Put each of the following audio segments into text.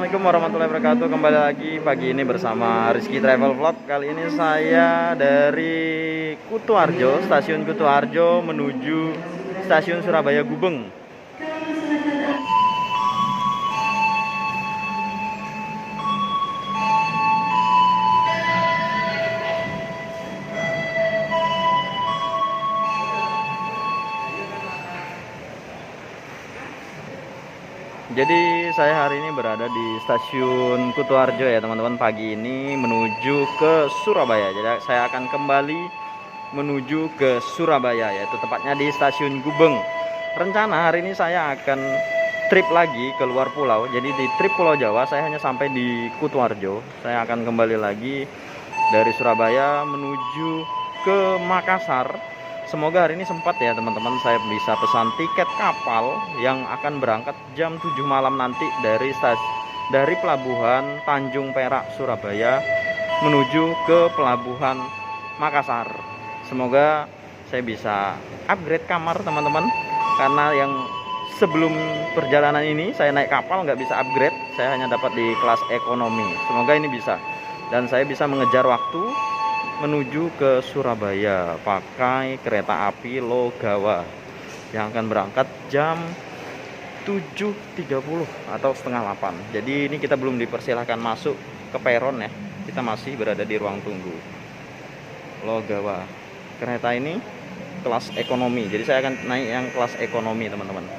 Assalamualaikum warahmatullahi wabarakatuh. Kembali lagi pagi ini bersama Rizky Travel Vlog. Kali ini saya dari Kutoarjo, stasiun Kutoarjo menuju stasiun Surabaya Gubeng. Jadi saya hari ini berada di stasiun Kutoarjo ya teman-teman, pagi ini menuju ke Surabaya. Jadi saya akan kembali menuju ke Surabaya, yaitu tepatnya di stasiun Gubeng. Rencana hari ini saya akan trip lagi ke luar pulau. Jadi di trip Pulau Jawa saya hanya sampai di Kutoarjo. Saya akan kembali lagi dari Surabaya menuju ke Makassar. Semoga hari ini sempat ya teman-teman, saya bisa pesan tiket kapal yang akan berangkat jam 7 malam nanti dari pelabuhan Tanjung Perak Surabaya menuju ke pelabuhan Makassar. Semoga saya bisa upgrade kamar teman-teman, karena yang sebelum perjalanan ini saya naik kapal nggak bisa upgrade, saya hanya dapat di kelas ekonomi. Semoga ini bisa, dan saya bisa mengejar waktu menuju ke Surabaya pakai kereta api Logawa yang akan berangkat jam 7.30 atau setengah 8. Jadi ini kita belum dipersilahkan masuk ke peron ya, kita masih berada di ruang tunggu. Logawa, kereta ini kelas ekonomi, jadi saya akan naik yang kelas ekonomi teman-teman,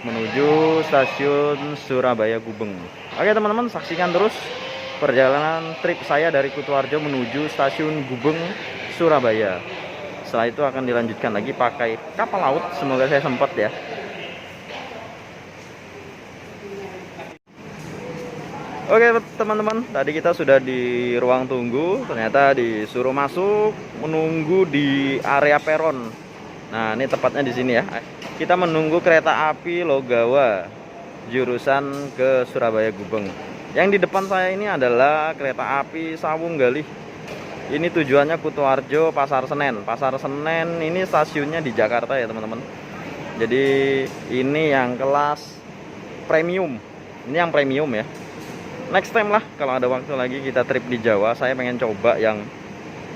menuju stasiun Surabaya Gubeng. Oke teman-teman, saksikan terus perjalanan trip saya dari Kutoarjo menuju stasiun Gubeng Surabaya. Setelah itu akan dilanjutkan lagi pakai kapal laut. Semoga saya sempat ya. Oke teman-teman, tadi kita sudah di ruang tunggu, ternyata disuruh masuk menunggu di area peron. Nah, ini tepatnya di sini ya. Kita menunggu kereta api Logawa jurusan ke Surabaya Gubeng. Yang di depan saya ini adalah kereta api Sawung Galih. Ini tujuannya Kutoarjo Pasar Senen. Pasar Senen ini stasiunnya di Jakarta ya teman-teman. Jadi ini yang kelas premium. Ini yang premium ya. Next time lah kalau ada waktu lagi kita trip di Jawa, saya pengen coba yang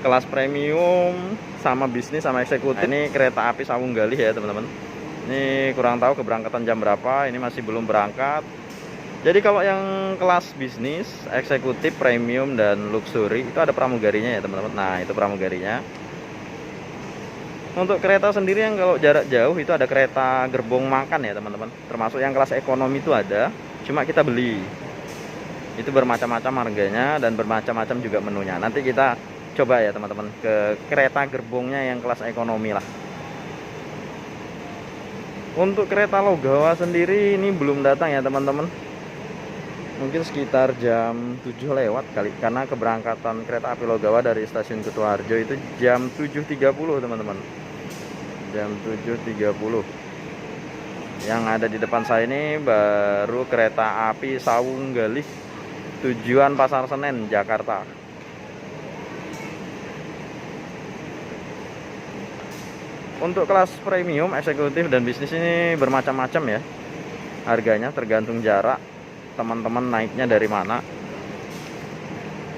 kelas premium sama bisnis sama eksekutif. Ini kereta api Sawung Galih ya teman-teman. Ini kurang tahu keberangkatan jam berapa. Ini masih belum berangkat. Jadi kalau yang kelas bisnis, eksekutif, premium, dan luxury itu ada pramugarinya ya teman-teman. Nah itu pramugarinya. Untuk kereta sendiri yang kalau jarak jauh itu ada kereta gerbong makan ya teman-teman. Termasuk yang kelas ekonomi itu ada, cuma kita beli. Itu bermacam-macam harganya dan bermacam-macam juga menunya. Nanti kita coba ya teman-teman ke kereta gerbongnya yang kelas ekonomi lah. Untuk kereta Logawa sendiri ini belum datang ya teman-teman. Mungkin sekitar jam 7 lewat kali, karena keberangkatan kereta api Logawa dari stasiun Kutoarjo itu jam 7.30 teman-teman. Jam 7.30. Yang ada di depan saya ini baru kereta api Sawung Galih tujuan Pasar Senen, Jakarta. Untuk kelas premium, eksekutif, dan bisnis ini bermacam-macam ya. Harganya tergantung jarak teman-teman naiknya dari mana.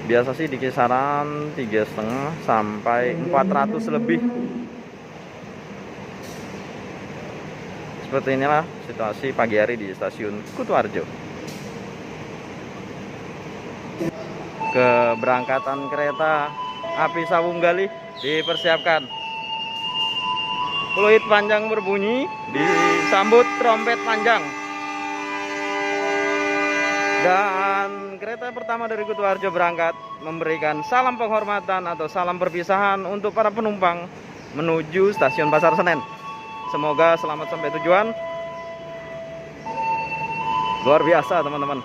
Biasa sih di kisaran 3,5 sampai 400 lebih. Seperti inilah situasi pagi hari di stasiun Kutoarjo. Keberangkatan kereta api Sawung Galih dipersiapkan. Peluit panjang berbunyi, disambut trompet panjang. Dan kereta pertama dari Kutoarjo berangkat memberikan salam penghormatan atau salam perpisahan untuk para penumpang menuju stasiun Pasar Senen. Semoga selamat sampai tujuan. Luar biasa teman-teman.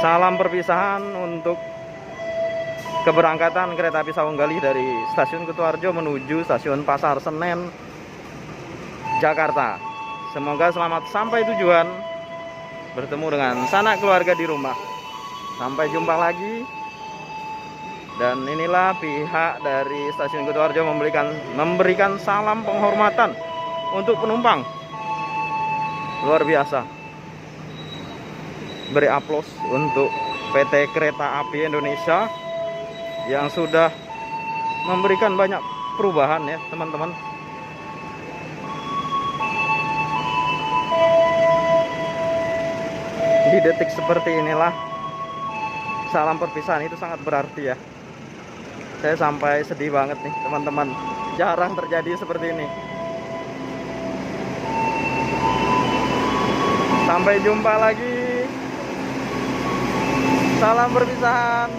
Salam perpisahan untuk keberangkatan kereta api Sawung Galih dari stasiun Kutoarjo menuju stasiun Pasar Senen, Jakarta. Semoga selamat sampai tujuan, bertemu dengan sanak keluarga di rumah. Sampai jumpa lagi. Dan inilah pihak dari stasiun Kutoarjo memberikan salam penghormatan untuk penumpang Luar biasa. Beri aplaus untuk PT Kereta Api Indonesia yang sudah memberikan banyak perubahan ya teman-teman. Di detik seperti inilah salam perpisahan itu sangat berarti ya. Saya sampai sedih banget nih teman-teman. Jarang terjadi seperti ini. Sampai jumpa lagi. Salam perpisahan.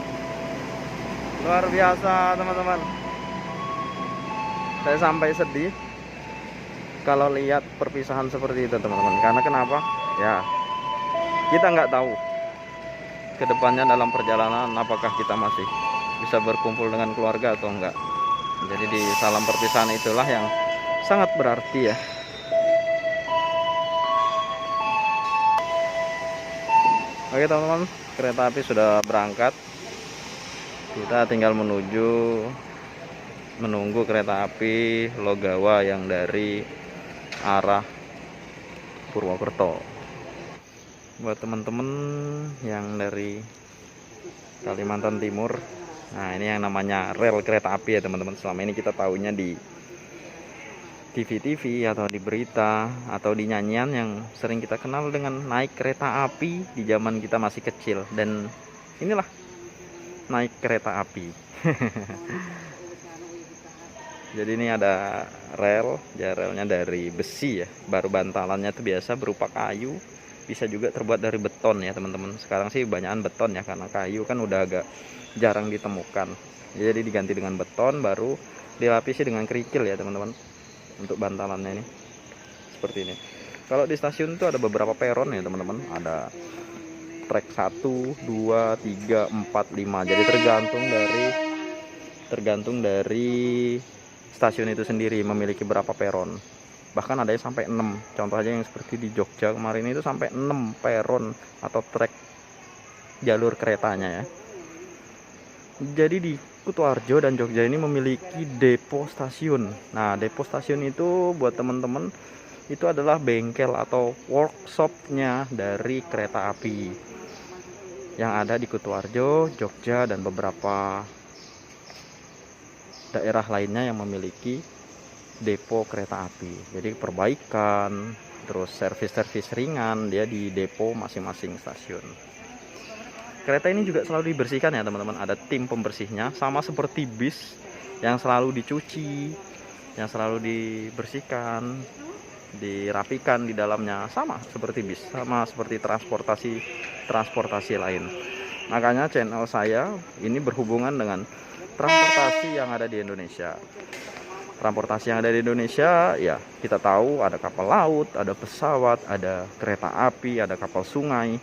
Luar biasa teman-teman. Saya sampai sedih kalau lihat perpisahan seperti itu teman-teman. Karena kenapa? Ya, kita nggak tahu kedepannya dalam perjalanan apakah kita masih bisa berkumpul dengan keluarga atau enggak. Jadi di salam perpisahan itulah yang sangat berarti ya. Oke teman-teman, kereta api sudah berangkat. Kita tinggal menunggu kereta api Logawa yang dari arah Purwokerto. Buat teman-teman yang dari Kalimantan Timur, nah ini yang namanya rel kereta api ya teman-teman. Selama ini kita tahunya di TV-TV atau di berita atau di nyanyian yang sering kita kenal dengan naik kereta api di zaman kita masih kecil. Dan inilah naik kereta api. Jadi ini ada relnya dari besi ya. Baru bantalannya itu biasa berupa kayu, bisa juga terbuat dari beton ya teman-teman. Sekarang sih banyakan beton ya, karena kayu kan udah agak jarang ditemukan. Jadi diganti dengan beton, baru dilapisi dengan kerikil ya teman-teman. Untuk bantalannya ini seperti ini. Kalau di stasiun itu ada beberapa peron ya teman-teman. Ada trek 1, 2, 3, 4, 5. Jadi tergantung dari stasiun itu sendiri memiliki berapa peron. Bahkan ada yang sampai 6. Contoh aja yang seperti di Jogja kemarin itu sampai 6 peron atau trek jalur keretanya ya. Jadi di Kutoarjo dan Jogja ini memiliki depo stasiun. Nah, depo stasiun itu buat teman-teman itu adalah bengkel atau workshopnya dari kereta api yang ada di Kutoarjo, Jogja, dan beberapa daerah lainnya yang memiliki depo kereta api. Jadi perbaikan, terus servis-servis ringan dia di depo masing-masing stasiun. Kereta ini juga selalu dibersihkan ya teman-teman. Ada tim pembersihnya, sama seperti bis yang selalu dicuci, yang selalu dibersihkan, dirapikan di dalamnya, sama seperti bis, sama seperti transportasi lain. Makanya channel saya ini berhubungan dengan transportasi yang ada di Indonesia. Transportasi yang ada di Indonesia ya, kita tahu ada kapal laut, ada pesawat, ada kereta api, ada kapal sungai.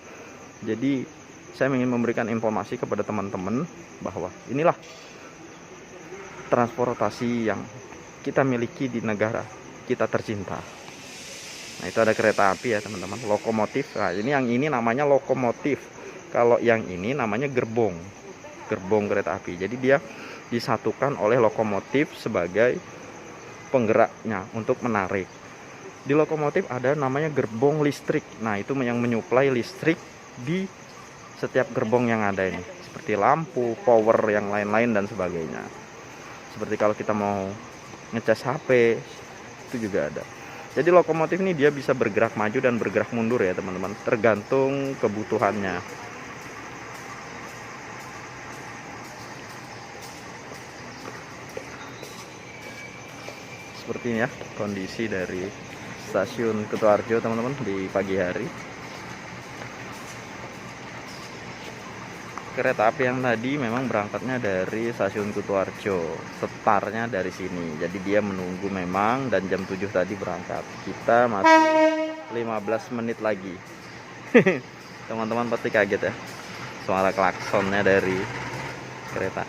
Jadi saya ingin memberikan informasi kepada teman-teman bahwa inilah transportasi yang kita miliki di negara kita tercinta. Nah, itu ada kereta api ya teman-teman, lokomotif. Nah, yang ini namanya lokomotif. Kalau yang ini namanya gerbong kereta api. Jadi dia disatukan oleh lokomotif sebagai penggeraknya untuk menarik. Di lokomotif ada namanya gerbong listrik. Nah, itu yang menyuplai listrik di setiap gerbong yang ada ini, seperti lampu, power yang lain-lain dan sebagainya. Seperti kalau kita mau ngecas HP itu juga ada. Jadi lokomotif ini dia bisa bergerak maju dan bergerak mundur ya teman-teman, tergantung kebutuhannya. Seperti ini ya kondisi dari stasiun Kutoarjo teman-teman di pagi hari. Kereta api yang tadi memang berangkatnya dari stasiun Kutoarjo, setarnya dari sini. Jadi dia menunggu memang, dan jam 7 tadi berangkat. Kita masih 15 menit lagi. Teman-teman pasti kaget ya, suara klaksonnya dari kereta,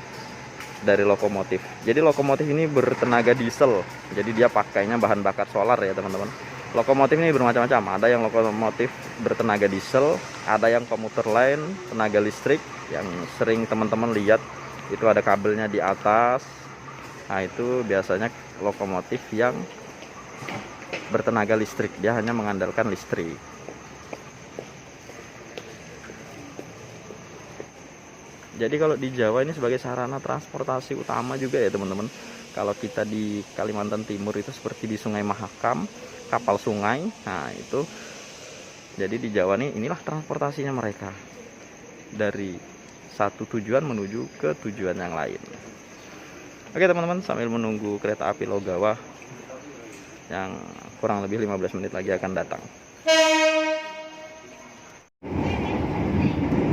dari lokomotif. Jadi lokomotif ini bertenaga diesel, jadi dia pakainya bahan bakar solar ya teman-teman. Lokomotif ini bermacam-macam, ada yang lokomotif bertenaga diesel, ada yang komuter lain tenaga listrik yang sering teman-teman lihat itu ada kabelnya di atas. Nah, itu biasanya lokomotif yang bertenaga listrik, dia hanya mengandalkan listrik. Jadi kalau di Jawa ini sebagai sarana transportasi utama juga ya teman-teman. Kalau kita di Kalimantan Timur itu seperti di Sungai Mahakam, kapal sungai. Nah itu, jadi di Jawa nih inilah transportasinya mereka, dari satu tujuan menuju ke tujuan yang lain. Oke teman-teman, sambil menunggu kereta api Logawa yang kurang lebih 15 menit lagi akan datang.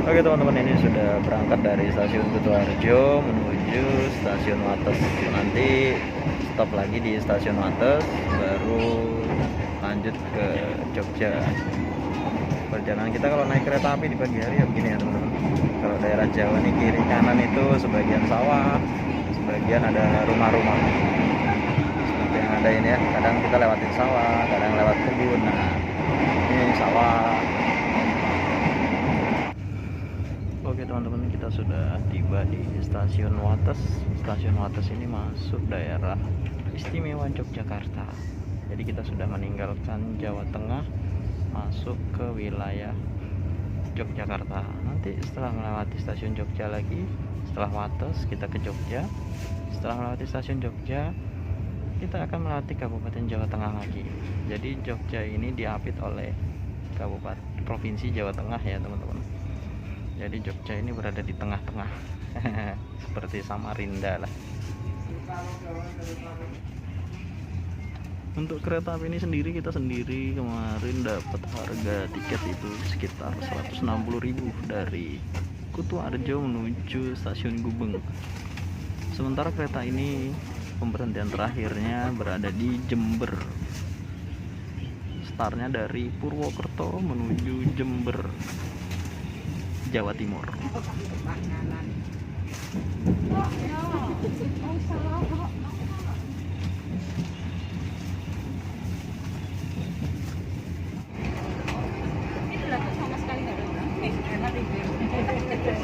Oke teman-teman, ini sudah berangkat dari stasiun Kutoarjo menuju stasiun Wates. Nanti stop lagi di stasiun Wates, baru lanjut ke Jogja. Perjalanan kita kalau naik kereta api di pagi hari ya begini ya teman-teman. Kalau daerah Jawa nih kiri kanan itu sebagian sawah, sebagian ada rumah-rumah. Seperti yang ada ini ya, kadang kita lewatin sawah, kadang lewat kebun. Nah ini sawah. Oke teman-teman, kita sudah tiba di stasiun Wates. Stasiun Wates ini masuk daerah istimewa Yogyakarta. Jadi kita sudah meninggalkan Jawa Tengah, masuk ke wilayah Yogyakarta. Nanti setelah melewati stasiun Jogja lagi, setelah Wates kita ke Jogja. Setelah melewati stasiun Jogja, kita akan melewati Kabupaten Jawa Tengah lagi. Jadi Jogja ini diapit oleh Kabupaten Provinsi Jawa Tengah ya teman-teman. Jadi Jogja ini berada di tengah-tengah seperti Samarinda lah. Untuk kereta api ini sendiri, kita sendiri kemarin dapat harga tiket itu sekitar 160.000 dari Kutoarjo menuju stasiun Gubeng. Sementara kereta ini pemberhentian terakhirnya berada di Jember. Startnya dari Purwokerto menuju Jember, Jawa Timur.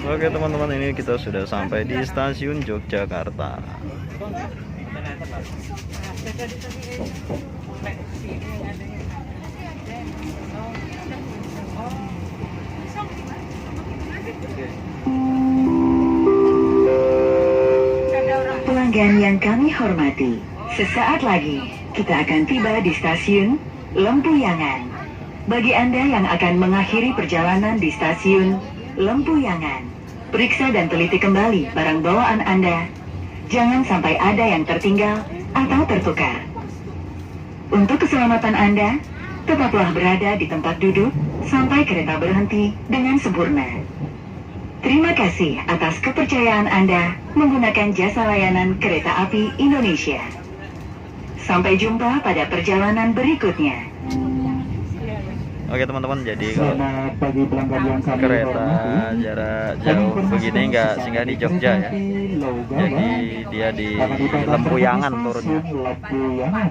Oke teman-teman, ini kita sudah sampai di stasiun Yogyakarta. Pelanggan yang kami hormati, sesaat lagi kita akan tiba di stasiun Lempuyangan. Bagi Anda yang akan mengakhiri perjalanan di stasiun Lempuyangan, periksa dan teliti kembali barang bawaan Anda. Jangan sampai ada yang tertinggal atau tertukar. Untuk keselamatan Anda, tetaplah berada di tempat duduk sampai kereta berhenti dengan sempurna. Terima kasih atas kepercayaan Anda menggunakan jasa layanan kereta api Indonesia. Sampai jumpa pada perjalanan berikutnya. Oke teman-teman, jadi Selamat pagi pelanggan yang kami kereta hormati. jarak jauh begini nggak singgah di Jogja ya. Jadi dia di Lempuyangan turunnya. Lempuyangan.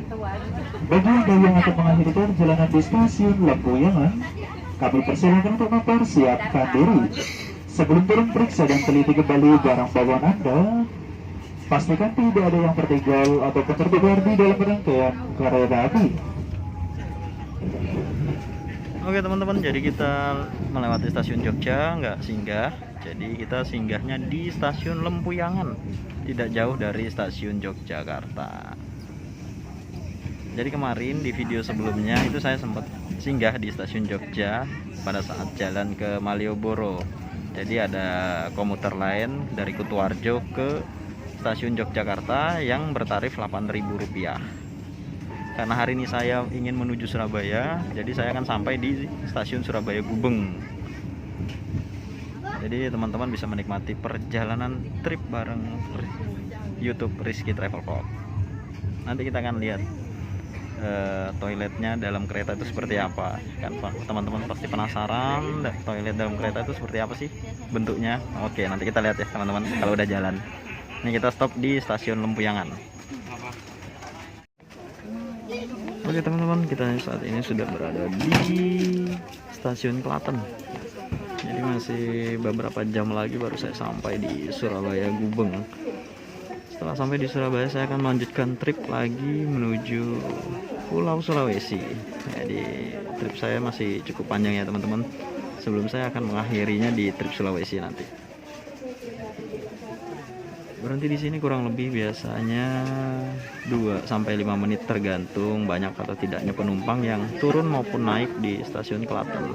Bagi Anda yang akan mengakhiri perjalanan di stasiun Lempuyangan, kami persilakan untuk mempersiapkan diri. Sebelum turun, periksa dan teliti kembali barang bawaan Anda. Pastikan tidak ada yang tertinggal ataupun tertukar di dalam rangkaian kereta api. Oke teman-teman, jadi kita melewati stasiun Jogja, nggak singgah. Jadi kita singgahnya di stasiun Lempuyangan, tidak jauh dari stasiun Yogyakarta. Jadi kemarin di video sebelumnya itu saya sempat singgah di stasiun Jogja pada saat jalan ke Malioboro. Jadi ada komuter lain dari Kutoarjo ke stasiun Yogyakarta yang bertarif Rp8.000. Karena hari ini saya ingin menuju Surabaya, jadi saya akan sampai di stasiun Surabaya Gubeng. Jadi teman-teman bisa menikmati perjalanan trip bareng YouTube Rizky Travel Vlog. Nanti kita akan lihat toiletnya dalam kereta itu seperti apa. Kan teman-teman pasti penasaran toilet dalam kereta itu seperti apa sih bentuknya. Oke, nanti kita lihat ya teman-teman kalau udah jalan. Ini kita stop di stasiun Lempuyangan. Oke teman-teman, kita saat ini sudah berada di stasiun Klaten. Jadi masih beberapa jam lagi baru saya sampai di Surabaya Gubeng. Setelah sampai di Surabaya, saya akan melanjutkan trip lagi menuju Pulau Sulawesi. Jadi trip saya masih cukup panjang ya teman-teman. Sebelum saya akan mengakhirinya di trip Sulawesi nanti. Berhenti di sini kurang lebih biasanya 2 sampai 5 menit tergantung banyak atau tidaknya penumpang yang turun maupun naik di stasiun Klaten.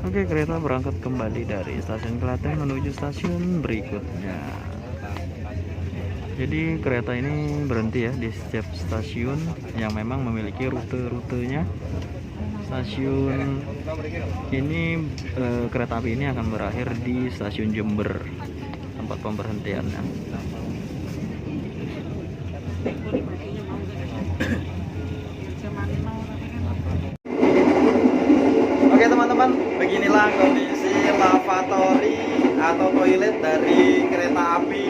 Oke, kereta berangkat kembali dari stasiun Klaten menuju stasiun berikutnya. Jadi kereta ini berhenti ya di setiap stasiun yang memang memiliki rute-rutenya. Stasiun ini kereta api ini akan berakhir di stasiun Jember, tempat pemberhentiannya. Oke teman-teman, beginilah kondisi lavatory atau toilet dari kereta api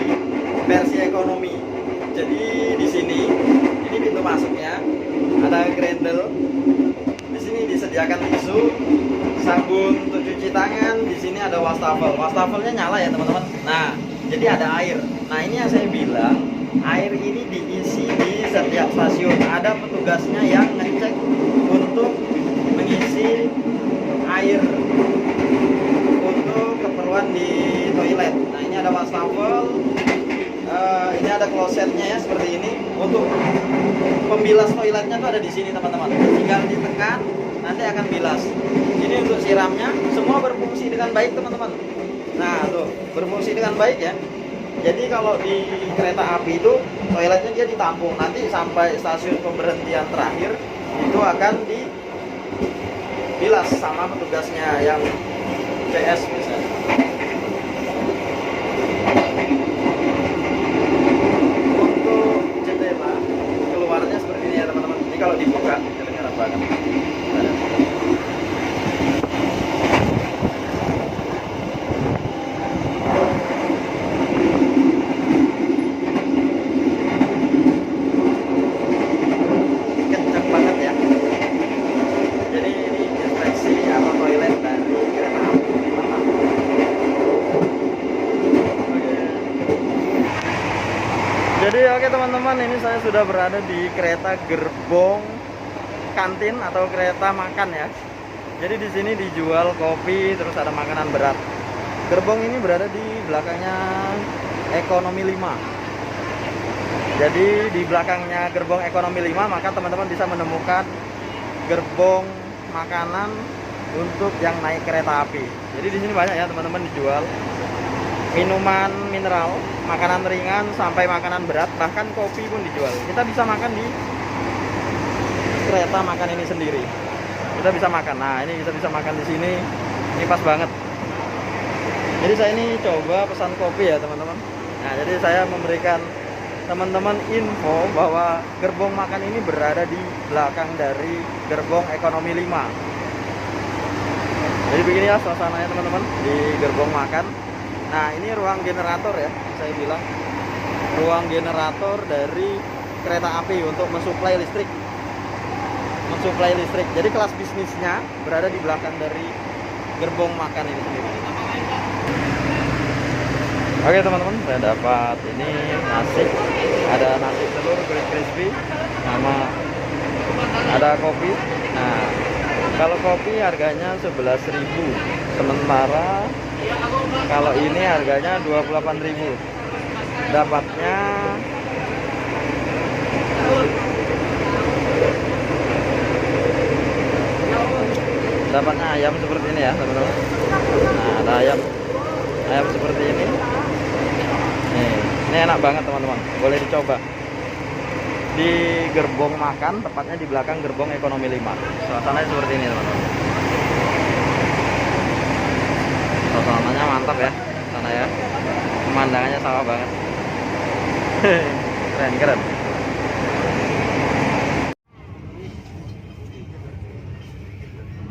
versi ekonomi. Jadi di sini, ini pintu masuknya, ada grendel. Di sini disediakan tisu, sabun untuk cuci tangan. Di sini ada wastafel. Wastafelnya nyala ya teman-teman. Nah, jadi ada air. Nah, ini yang saya bilang, air ini diisi di setiap stasiun. Ada petugasnya yang ngecek untuk mengisi air untuk keperluan di toilet. Nah, ini ada wastafel. Ini ada klosetnya ya seperti ini. Untuk pembilas toiletnya tuh ada di sini teman-teman. Tinggal ditekan, nanti akan bilas. Ini untuk siramnya, semua berfungsi dengan baik teman-teman. Nah tuh, berfungsi dengan baik ya. Jadi kalau di kereta api itu toiletnya dia ditampung. Nanti sampai stasiun pemberhentian terakhir itu akan dibilas sama petugasnya yang CS misalnya. Keluarnya seperti ini ya teman-teman. Ini kalau dibuka kedengaran banget. Kencang banget ya. Jadi ini inspeksi atau toilet dari kereta api. Jadi oke teman-teman, ini saya sudah berada di kereta gerbong kantin atau kereta makan ya. Jadi di sini dijual kopi, terus ada makanan berat. Gerbong ini berada di belakangnya ekonomi 5. Jadi di belakangnya gerbong ekonomi 5, maka teman-teman bisa menemukan gerbong makanan untuk yang naik kereta api. Jadi di sini banyak ya teman-teman dijual minuman mineral, makanan ringan sampai makanan berat, bahkan kopi pun dijual. Kita bisa makan di kereta makan ini sendiri. Kita bisa makan. Nah, ini kita bisa makan di sini. Ini pas banget. Jadi saya ini coba pesan kopi ya, teman-teman. Nah, jadi saya memberikan teman-teman info bahwa gerbong makan ini berada di belakang dari gerbong ekonomi 5. Jadi beginilah suasananya teman-teman di gerbong makan. Nah, ini ruang generator ya, saya bilang ruang generator dari kereta api untuk mensuplai listrik. Jadi kelas bisnisnya berada di belakang dari gerbong makan ini sendiri. Oke teman-teman, saya dapat ini nasi, ada nasi telur kulit crispy, sama ada kopi. Nah, kalau kopi harganya 11.000, sementara kalau ini harganya 28.000. Dapatnya ayam seperti ini ya teman-teman. Nah, ada ayam seperti ini. Ini enak banget teman-teman, boleh dicoba di gerbong makan, tepatnya di belakang gerbong ekonomi 5. Suasananya seperti ini teman-teman. Suasananya mantap ya sana ya, pemandangannya sawah banget. keren.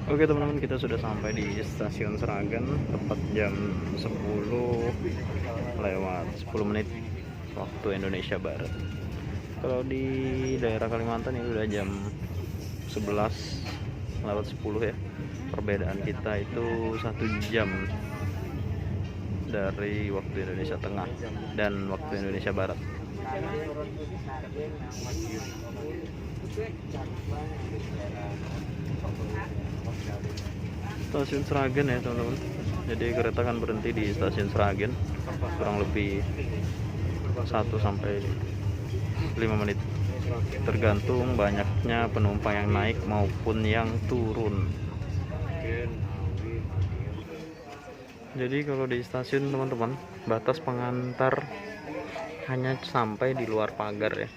Oke teman-teman, kita sudah sampai di stasiun Sragen tepat jam 10 lewat 10 menit waktu Indonesia Barat. Kalau di daerah Kalimantan ini udah jam 11 lewat 10 ya. Perbedaan kita itu 1 jam dari waktu Indonesia Tengah dan waktu Indonesia Barat. Stasiun Sragen ya teman-teman. Jadi kereta kan berhenti di stasiun Sragen kurang lebih 1 sampai 5 menit, tergantung banyaknya penumpang yang naik maupun yang turun. Jadi kalau di stasiun teman-teman, batas pengantar hanya sampai di luar pagar ya.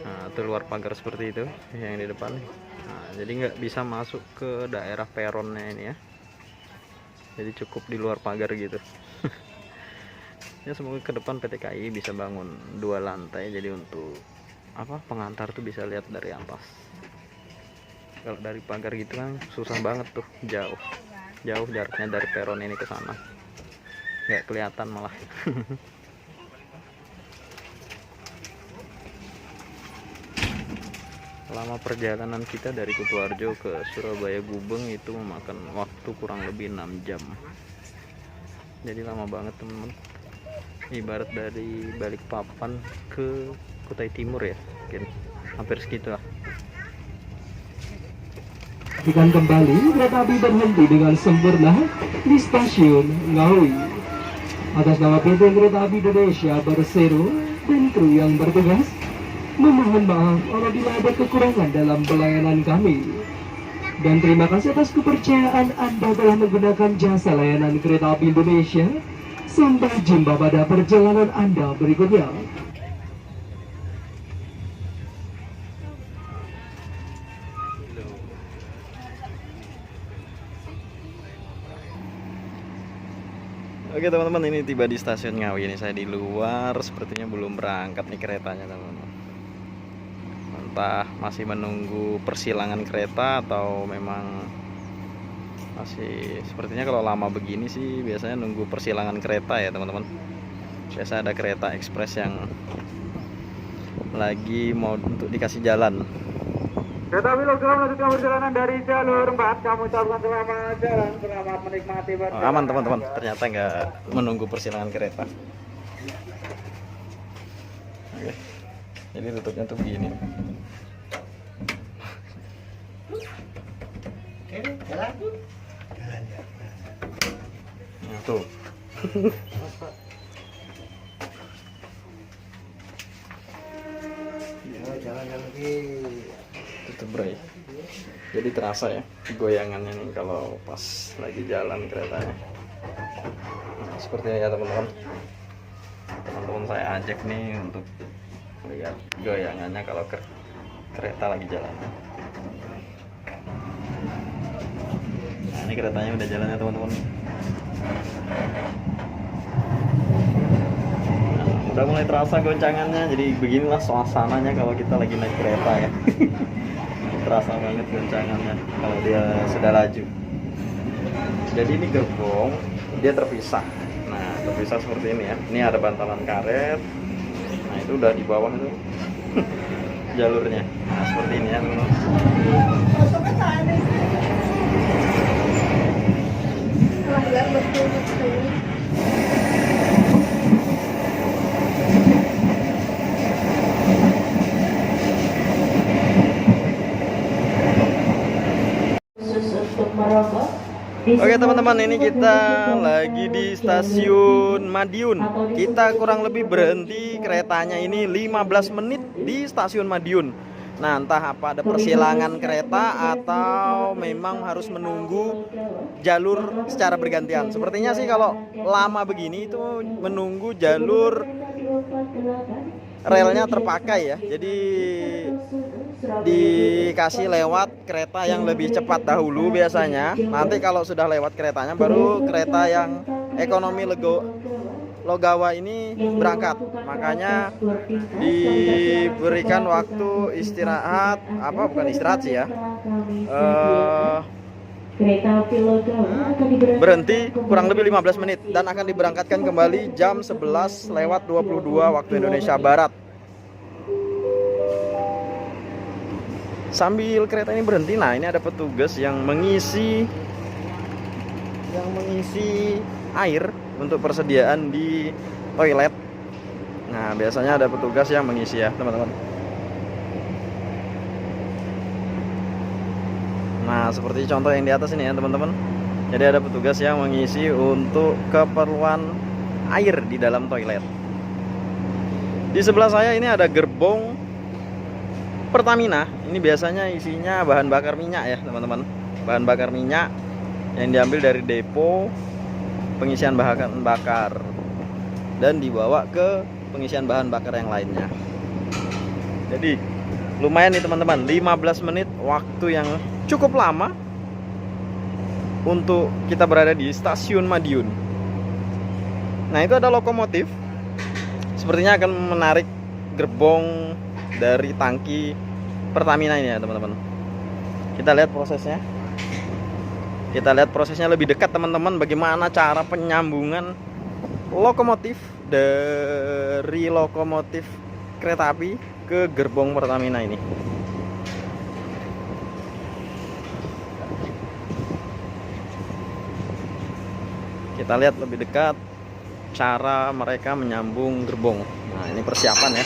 Nah, itu luar pagar seperti itu yang di depan. Nah, jadi nggak bisa masuk ke daerah peronnya ini ya. Jadi cukup di luar pagar gitu. Ya semoga ke depan PT KAI bisa bangun 2 lantai, jadi untuk apa, pengantar tuh bisa lihat dari atas. Kalau dari pagar gitu kan susah banget tuh, jauh jaraknya dari peron ini ke sana, nggak kelihatan malah. Lama perjalanan kita dari Kutoarjo ke Surabaya Gubeng itu memakan waktu kurang lebih 6 jam. Jadi lama banget teman-teman. Ibarat dari Balikpapan ke Kutai Timur ya, mungkin hampir segitulah. Dengan kembali, kereta api berhenti dengan sempurna di stasiun Ngawi. Atas nama PT Kereta Api Indonesia Persero dan kru yang bertugas, memohon maaf apabila ada kekurangan dalam pelayanan kami. Dan terima kasih atas kepercayaan Anda telah menggunakan jasa layanan Kereta Api Indonesia. Sampai jumpa pada perjalanan Anda berikutnya. Oke teman-teman, ini tiba di stasiun Ngawi. Ini saya di luar, sepertinya belum berangkat nih keretanya teman-teman. Entah masih menunggu persilangan kereta atau memang masih, sepertinya kalau lama begini sih biasanya nunggu persilangan kereta ya teman-teman. Biasa ada kereta ekspres yang lagi mau untuk dikasih jalan. Kereta api Logram melanjutkan perjalanan dari jalur 4. Kamu ucapkan selamat jalan, selamat menikmati perjalanan. Oh, aman teman-teman, ternyata nggak menunggu persilangan kereta. Oke, jadi tutupnya tuh begini. Nah, tuh. Tutup bray. Jadi terasa ya goyangannya nih kalau pas lagi jalan keretanya. Nah, seperti ini ya teman-teman. Teman-teman saya ajak nih untuk lihat goyangannya kalau kereta lagi jalan. Nah, ini keretanya udah jalan ya teman-teman. Udah mulai terasa goncangannya, jadi beginilah suasananya kalau kita lagi naik kereta ya. Terasa banget goncangannya kalau dia sudah laju. Jadi ini gerbong dia terpisah. Nah, terpisah seperti ini ya. Ini ada bantalan karet. Nah, itu udah di bawah itu jalurnya. Nah, seperti ini ya teman-teman. Oke teman-teman, ini kita lagi di stasiun Madiun. Kita kurang lebih berhenti keretanya ini 15 menit di stasiun Madiun. Nah, entah apa ada persilangan kereta atau memang harus menunggu jalur secara bergantian. Sepertinya sih kalau lama begini itu menunggu jalur relnya terpakai ya. Jadi dikasih lewat kereta yang lebih cepat dahulu biasanya. Nanti kalau sudah lewat keretanya baru kereta yang ekonomi Logawa ini berangkat. Makanya diberikan waktu istirahat, bukan istirahat sih ya, berhenti kurang lebih 15 menit dan akan diberangkatkan kembali jam 11:22 waktu Indonesia Barat. Sambil kereta ini berhenti, nah ini ada petugas yang mengisi air untuk persediaan di toilet. Nah, Nah, biasanya ada petugas yang mengisi ya, teman-teman. Nah, seperti contoh yang di atas ini ya, teman-teman. Jadi ada petugas yang mengisi untuk keperluan air di dalam toilet. Di sebelah saya ini ada gerbong Pertamina. Ini biasanya isinya bahan bakar minyak ya, teman-teman. Bahan bakar minyak yang diambil dari depo pengisian bahan bakar dan dibawa ke pengisian bahan bakar yang lainnya. Jadi lumayan nih teman-teman, 15 menit waktu yang cukup lama untuk kita berada di stasiun Madiun. Nah, itu ada lokomotif. Sepertinya akan menarik gerbong dari tangki Pertamina ini ya, teman-teman. Kita lihat prosesnya. Kita lihat prosesnya lebih dekat, teman-teman, bagaimana cara penyambungan lokomotif dari lokomotif kereta api ke gerbong Pertamina ini. Kita lihat lebih dekat cara mereka menyambung gerbong. Nah, ini persiapan ya.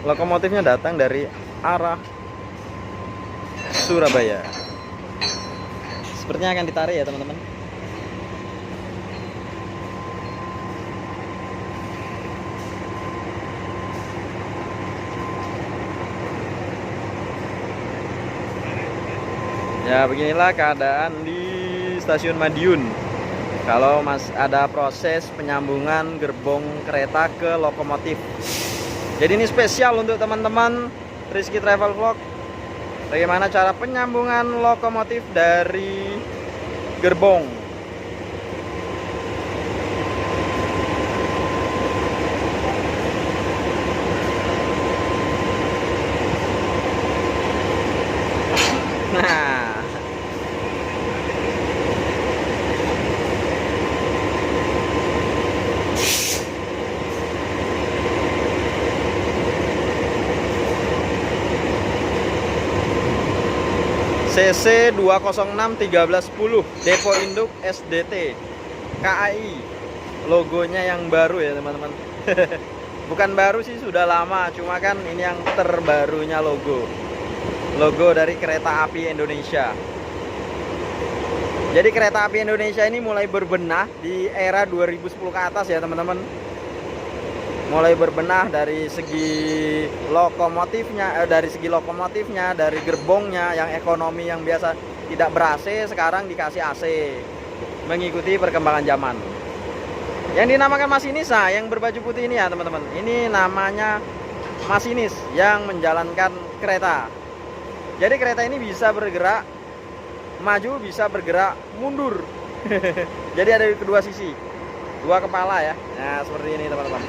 Lokomotifnya datang dari arah Surabaya. Sepertinya akan ditarik ya, teman-teman. Ya, beginilah keadaan di stasiun Madiun. Kalau ada proses penyambungan gerbong kereta ke lokomotif. Jadi ini spesial untuk teman-teman Rizky Travel Vlog. Bagaimana cara penyambungan lokomotif dari gerbong. Nah, CC 206-1310 Depo Induk SDT KAI. Logonya yang baru ya, teman-teman. Bukan baru sih, sudah lama, cuma kan ini yang terbarunya logo dari Kereta Api Indonesia. Jadi Kereta Api Indonesia ini mulai berbenah di era 2010 ke atas ya, teman-teman. Mulai berbenah dari segi lokomotifnya, dari gerbongnya yang ekonomi yang biasa tidak ber-AC sekarang dikasih AC, mengikuti perkembangan zaman. Yang dinamakan masinis, nah, yang berbaju putih ini ya, teman-teman. Ini namanya masinis yang menjalankan kereta. Jadi kereta ini bisa bergerak maju, bisa bergerak mundur. Jadi ada di kedua sisi, dua kepala ya. Nah, seperti ini, teman-teman.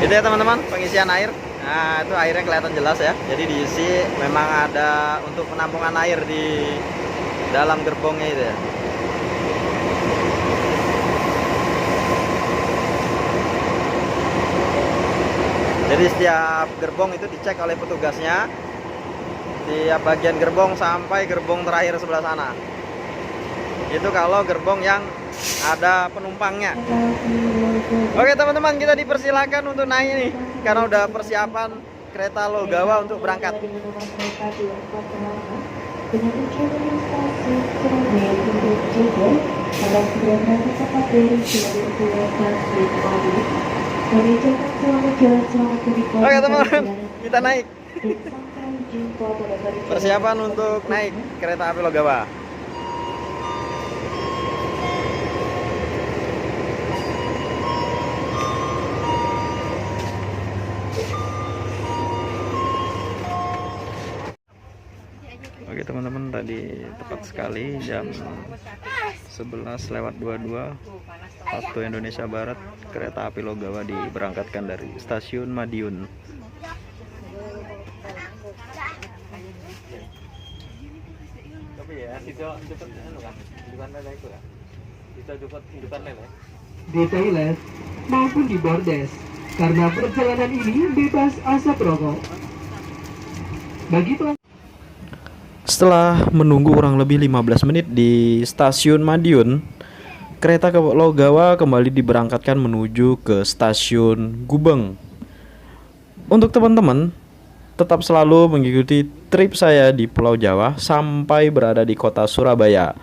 Itu ya, teman-teman, pengisian air. Nah, itu airnya kelihatan jelas ya. Jadi diisi, memang ada untuk penampungan air di dalam gerbongnya itu ya. Jadi setiap gerbong itu dicek oleh petugasnya, tiap bagian gerbong sampai gerbong terakhir sebelah sana. Itu kalau gerbong yang ada penumpangnya. Oke, teman-teman, kita dipersilakan untuk naik nih, karena udah persiapan kereta Logawa untuk berangkat. Oke, teman-teman, kita naik. Persiapan untuk naik kereta api Logawa. Oke, teman-teman, tadi tepat sekali jam 11:22 waktu Indonesia Barat, kereta api Logawa diberangkatkan dari stasiun Madiun. Di toilet maupun di bordes, karena perjalanan ini bebas asap rokok. Bagi Setelah menunggu kurang lebih 15 menit di stasiun Madiun, kereta ke Pulau Gawa kembali diberangkatkan menuju ke stasiun Gubeng. Untuk teman-teman, tetap selalu mengikuti trip saya di Pulau Jawa sampai berada di kota Surabaya.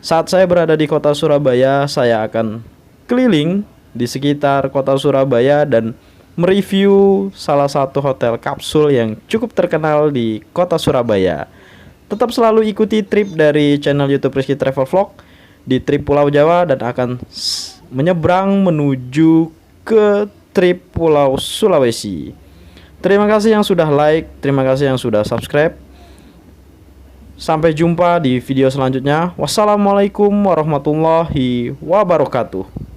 Saat saya berada di kota Surabaya, saya akan keliling di sekitar kota Surabaya dan mereview salah satu hotel kapsul yang cukup terkenal di kota Surabaya. Tetap selalu ikuti trip dari channel YouTube Rizky Travel Vlog di trip Pulau Jawa dan akan menyeberang menuju ke trip Pulau Sulawesi. Terima kasih yang sudah like, terima kasih yang sudah subscribe. Sampai jumpa di video selanjutnya. Wassalamualaikum warahmatullahi wabarakatuh.